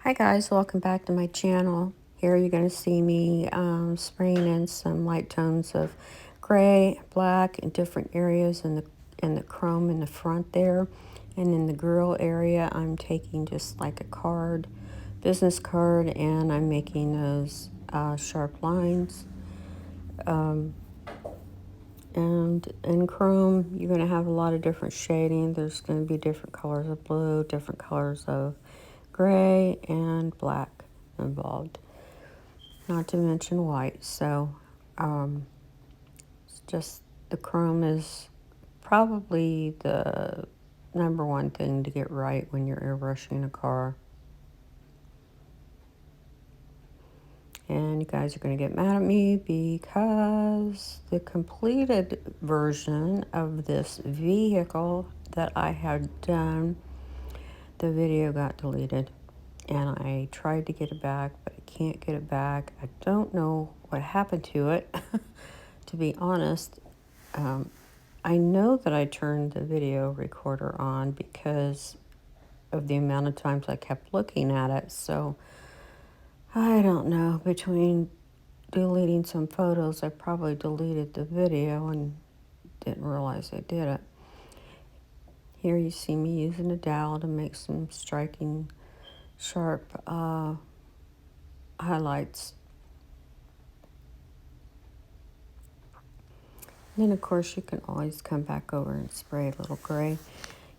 Hi guys, welcome back to my channel. Here you're going to see me spraying in some light tones of gray, black in different areas in the chrome in the front there. And in the grill area, I'm taking just like a card, business card, and I'm making those sharp lines. And in chrome, you're going to have a lot of different shading. There's going to be different colors of blue, different colors of gray, and black involved. Not to mention white. So it's just the chrome is probably the number one thing to get right when you're airbrushing a car. And you guys are going to get mad at me because the completed version of this vehicle that I had done, the video got deleted. And I tried to get it back, but I can't get it back. I don't know what happened to it, to be honest. I know that I turned the video recorder on because of the amount of times I kept looking at it. So I don't know, between deleting some photos, I probably deleted the video and didn't realize I did it. Here you see me using a dowel to make some striking, sharp highlights. And then of course you can always come back over and spray a little gray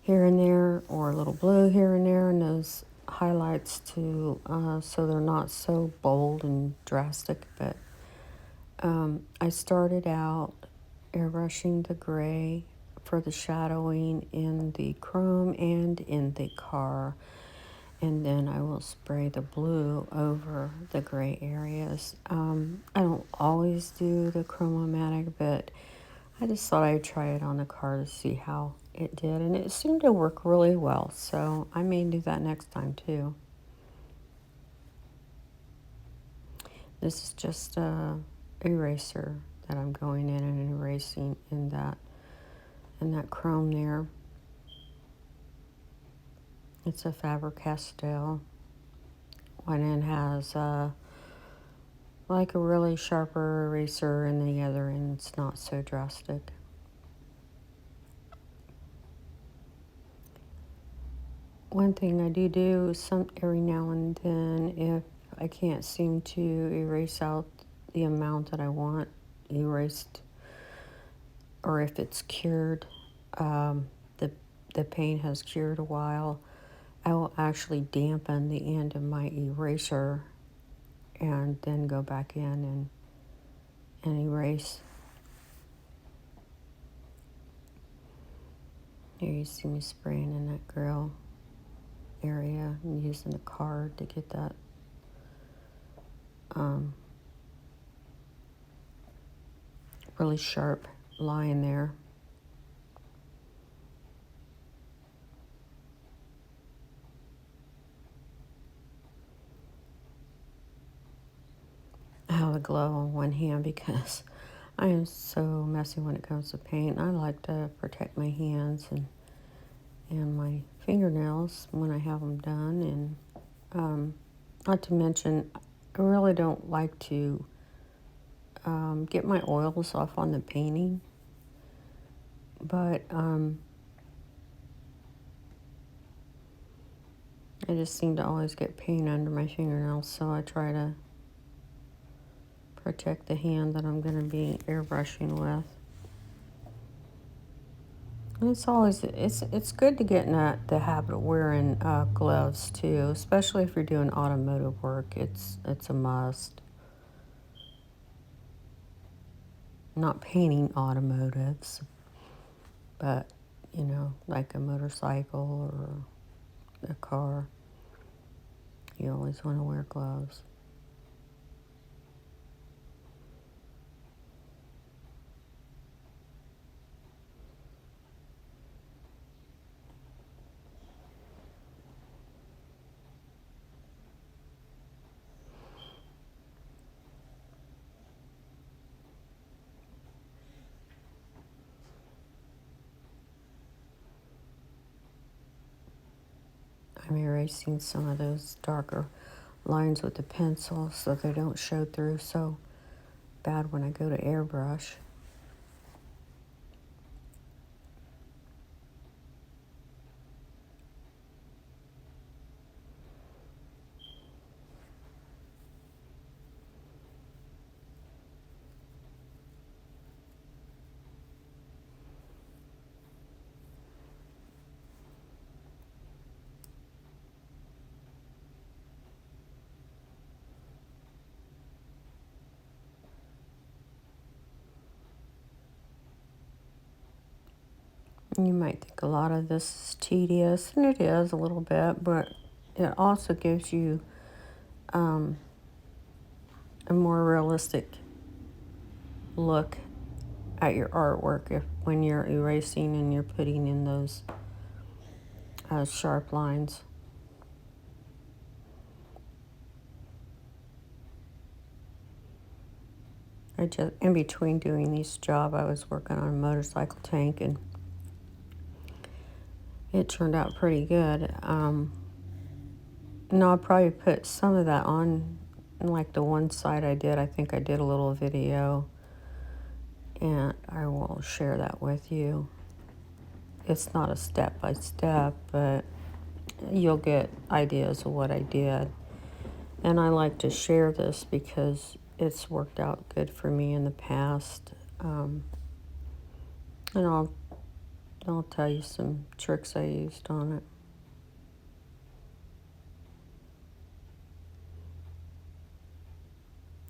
here and there, or a little blue here and there, and those highlights to so they're not so bold and drastic. But I started out airbrushing the gray for the shadowing in the chrome and in the car, and then I will spray the blue over the gray areas. I don't always do the chromomatic, but I just thought I'd try it on the car to see how it did, and it seemed to work really well, so I may do that next time too. This is just a eraser that I'm going in and erasing in that chrome there. It's a Faber-Castell. One end has like a really sharper eraser, and the other end it's not so drastic. One thing I do every now and then, if I can't seem to erase out the amount that I want erased, or if it's cured, the paint has cured a while, I will actually dampen the end of my eraser and then go back in and erase. Here you see me spraying in that grill area and using a card to get that really sharp line there. I have a glove on one hand because I am so messy when it comes to paint. I like to protect my hands and my fingernails when I have them done. And not to mention, I really don't like to get my oils off on the painting. But I just seem to always get paint under my fingernails, so I try to protect the hand that I'm going to be airbrushing with. And it's good to get in the habit of wearing gloves too, especially if you're doing automotive work. It's a must. Not painting automotives, but you know, like a motorcycle or a car, you always want to wear gloves. I'm erasing some of those darker lines with the pencil so they don't show through so bad when I go to airbrush. You might think a lot of this is tedious, and it is a little bit, but it also gives you a more realistic look at your artwork when you're erasing and you're putting in those sharp lines. In between doing this job, I was working on a motorcycle tank, and it turned out pretty good. No, I'll probably put some of that on, like the one side I did. I think I did a little video, and I will share that with you. It's not a step-by-step, but you'll get ideas of what I did. And I like to share this because it's worked out good for me in the past. And I'll tell you some tricks I used on it.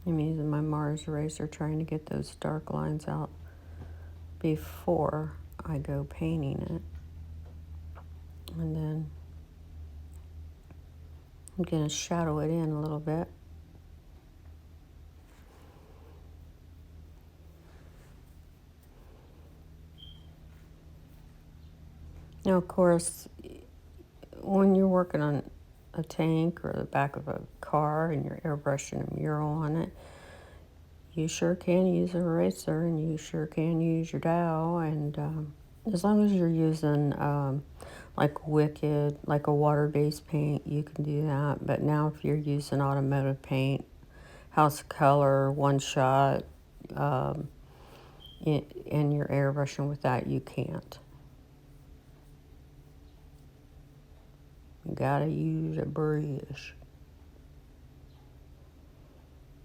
I'm using my Mars eraser trying to get those dark lines out before I go painting it. And then I'm going to shadow it in a little bit. Now, of course, when you're working on a tank or the back of a car and you're airbrushing a mural on it, you sure can use an eraser, and you sure can use your dowel. And as long as you're using like Wicked, like a water-based paint, you can do that. But now if you're using automotive paint, House of Color, One Shot, and you're airbrushing with that, you can't. You gotta use a brush,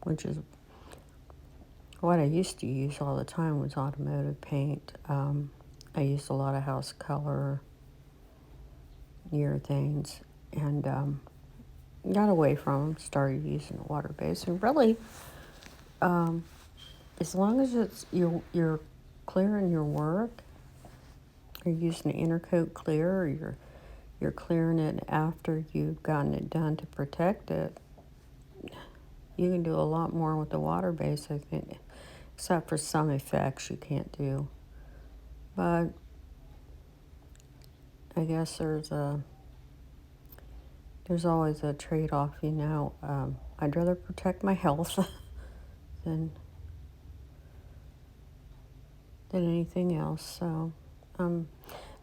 which is what I used to use all the time was automotive paint. I used a lot of House Color urethanes, and got away from them, started using water-based. And really, as long as it's you're clearing your work, you're using an inner coat clear, or you're clearing it after you've gotten it done to protect it, you can do a lot more with the water-based, I think, except for some effects you can't do. But I guess there's always a trade-off, you know. I'd rather protect my health than anything else. So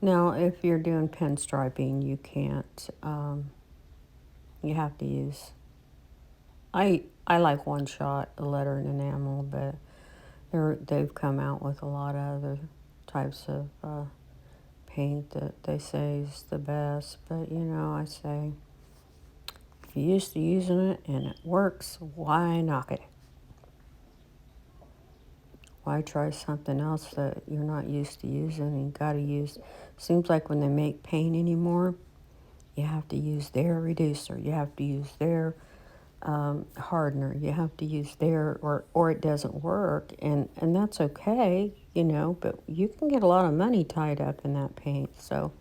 now if you're doing pinstriping, you can't. You have to use. I like One Shot, a letter and enamel, but they've come out with a lot of other types of paint that they say is the best. But you know, I say, if you're used to using it and it works, why knock it? Why try something else that you're not used to using and you gotta use? Seems like when they make paint anymore, you have to use their reducer, you have to use their hardener, you have to use their, or it doesn't work, and that's okay, you know, but you can get a lot of money tied up in that paint. So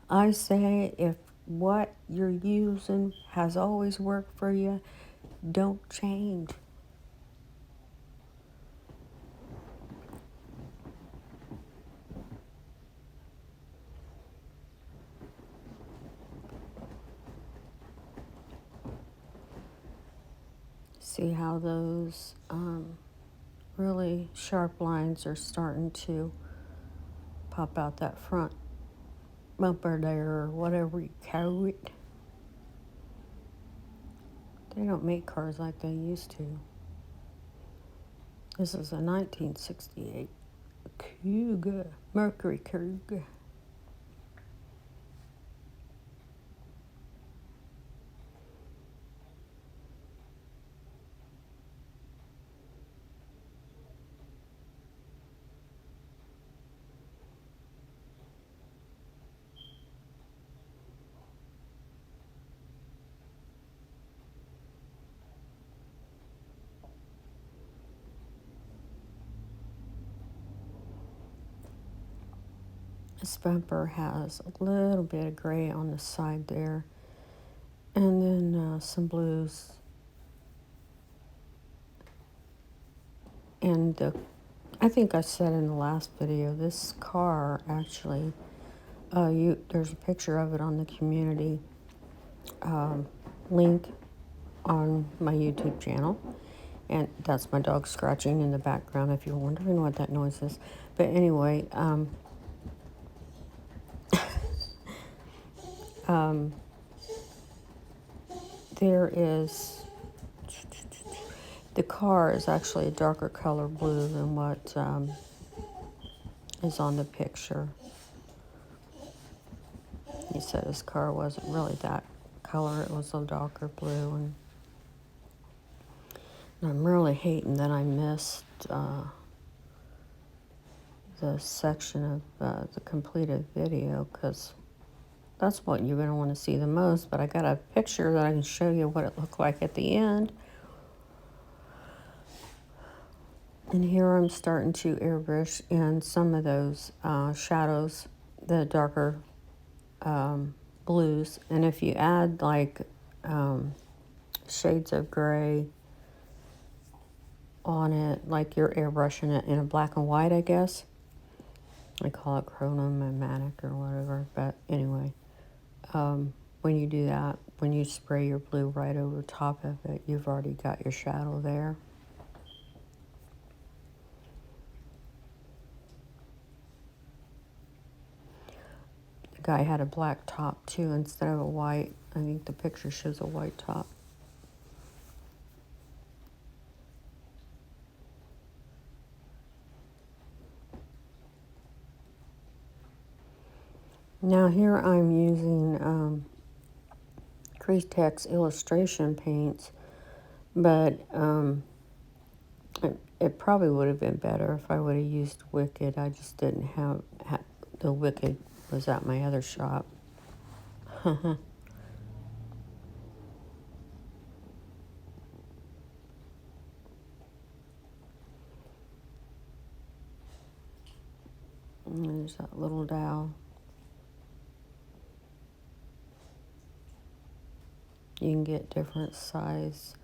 I say, if what you're using has always worked for you, don't change. See how those really sharp lines are starting to pop out that front bumper there, or whatever you call it. They don't make cars like they used to. This is a 1968 Cougar, Mercury Cougar. This bumper has a little bit of gray on the side there, and then some blues. And I think I said in the last video, this car actually, there's a picture of it on the community link on my YouTube channel. And that's my dog scratching in the background if you're wondering what that noise is. But anyway, there is, the car is actually a darker color blue than what is on the picture. He said his car wasn't really that color, it was a darker blue. And I'm really hating that I missed the section of the completed video, because that's what you're going to want to see the most. But I got a picture that I can show you what it looked like at the end. And here I'm starting to airbrush in some of those shadows, the darker blues. And if you add like shades of gray on it, like you're airbrushing it in a black and white, I guess. I call it chromomatic or whatever. But anyway, when you do that, when you spray your blue right over top of it, you've already got your shadow there. The guy had a black top too instead of a white. I think the picture shows a white top. Now here I'm using Createx illustration paints, but it probably would have been better if I would have used Wicked. I just didn't have the Wicked was at my other shop. And there's that little dowel. You can get different size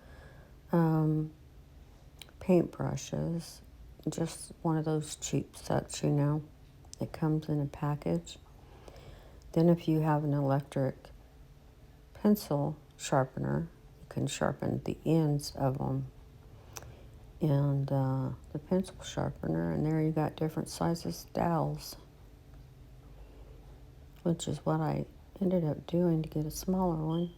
paintbrushes. Just one of those cheap sets, you know. It comes in a package. Then if you have an electric pencil sharpener, you can sharpen the ends of them. And the pencil sharpener, and there you got different sizes dowels, which is what I ended up doing to get a smaller one.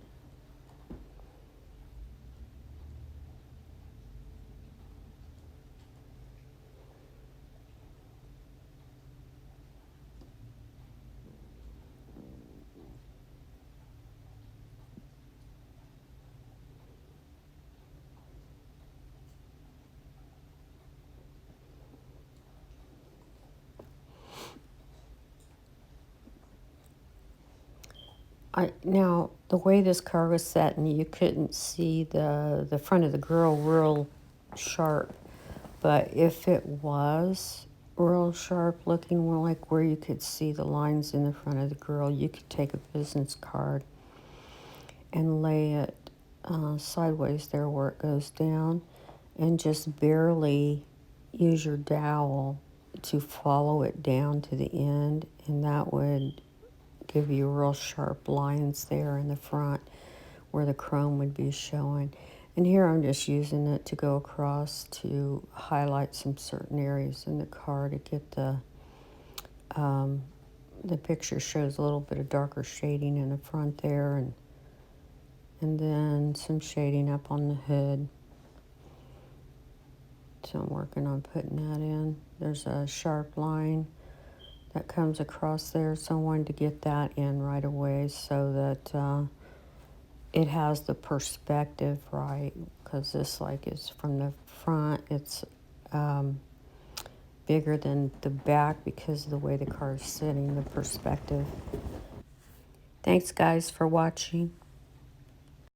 Now, the way this car was set, and you couldn't see the front of the grill real sharp, but if it was real sharp looking, more like where you could see the lines in the front of the grill, you could take a business card and lay it sideways there where it goes down, and just barely use your dowel to follow it down to the end, and that would give you real sharp lines there in the front where the chrome would be showing. And here I'm just using it to go across to highlight some certain areas in the car to get the picture shows a little bit of darker shading in the front there, and And then some shading up on the hood. So I'm working on putting that in. There's a sharp line that comes across there, so I wanted to get that in right away so that it has the perspective right, because this like is from the front, it's bigger than the back because of the way the car is sitting, the perspective. Thanks guys for watching.